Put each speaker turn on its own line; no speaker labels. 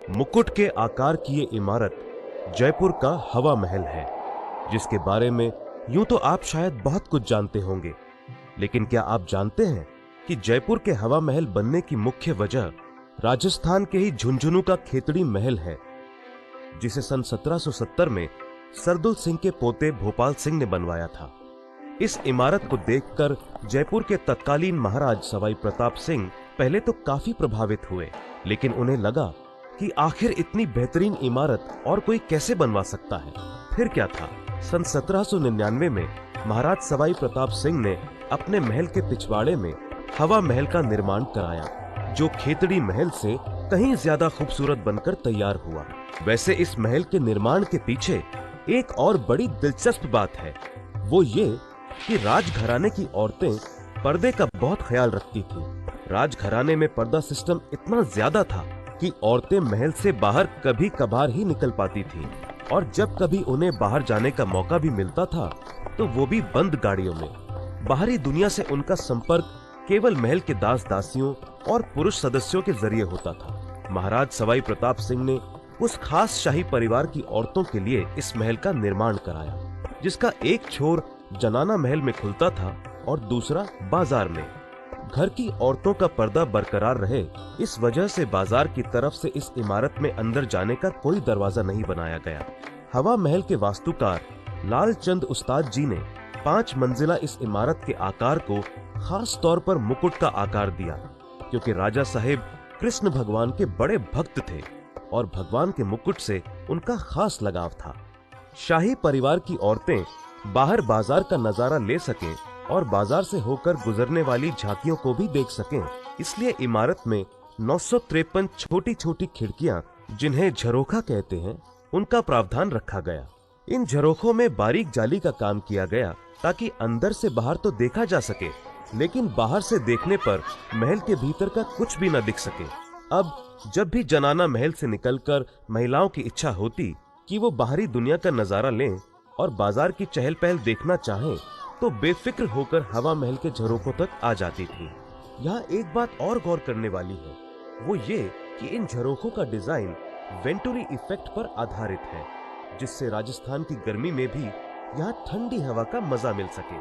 मुकुट के आकार की ये इमारत जयपुर का हवा महल है, जिसके बारे में यूं तो आप शायद बहुत कुछ जानते होंगे, लेकिन क्या आप जानते हैं कि जयपुर के हवा महल बनने की मुख्य वजह राजस्थान के ही झुंझुनू का खेतड़ी महल है, जिसे सन 1770 में सरदुल सिंह के पोते भोपाल सिंह ने बनवाया था। इस इमारत को देखकर जयपुर के तत्कालीन महाराज सवाई प्रताप सिंह पहले तो काफी प्रभावित हुए, लेकिन उन्हें लगा कि आखिर इतनी बेहतरीन इमारत और कोई कैसे बनवा सकता है। फिर क्या था, सन 1799 में महाराज सवाई प्रताप सिंह ने अपने महल के पिछवाड़े में हवा महल का निर्माण कराया, जो खेतड़ी महल से कहीं ज्यादा खूबसूरत बनकर तैयार हुआ। वैसे इस महल के निर्माण के पीछे एक और बड़ी दिलचस्प बात है, वो ये कि राजघराने की औरतें पर्दे का बहुत ख्याल रखती थीं। राजघराने में पर्दा सिस्टम इतना ज्यादा था कि औरतें महल से बाहर कभी कभार ही निकल पाती थीं, और जब कभी उन्हें बाहर जाने का मौका भी मिलता था तो वो भी बंद गाड़ियों में। बाहरी दुनिया से उनका संपर्क केवल महल के दास दासियों और पुरुष सदस्यों के जरिए होता था। महाराज सवाई प्रताप सिंह ने उस खास शाही परिवार की औरतों के लिए इस महल का निर्माण कराया, जिसका एक छोर जनाना महल में खुलता था और दूसरा बाजार में। घर की औरतों का पर्दा बरकरार रहे, इस वजह से बाजार की तरफ से इस इमारत में अंदर जाने का कोई दरवाजा नहीं बनाया गया। हवा महल के वास्तुकार लालचंद उस्ताद जी ने 5 मंजिला इस इमारत के आकार को खास तौर पर मुकुट का आकार दिया, क्योंकि राजा साहेब कृष्ण भगवान के बड़े भक्त थे और भगवान के मुकुट से उनका खास लगाव था। शाही परिवार की औरतें बाहर बाजार का नजारा ले सकें और बाजार से होकर गुजरने वाली झांकियों को भी देख सकें, इसलिए इमारत में 953 छोटी छोटी खिड़कियां, जिन्हें झरोखा कहते हैं, उनका प्रावधान रखा गया। इन झरोखों में बारीक जाली का काम किया गया ताकि अंदर से बाहर तो देखा जा सके, लेकिन बाहर से देखने पर महल के भीतर का कुछ भी न दिख सके। अब जब भी जनाना महल से निकलकर महिलाओं की इच्छा होती कि वो बाहरी दुनिया का नजारा लें और बाजार की चहल पहल देखना चाहें, तो बेफिक्र होकर हवा महल के झरोखों तक आ जाती थी। यहाँ एक बात और गौर करने वाली है, वो ये कि इन झरोखों का डिजाइन वेंटुरी इफेक्ट पर आधारित है, जिससे राजस्थान की गर्मी में भी यहाँ ठंडी हवा का मजा मिल सके।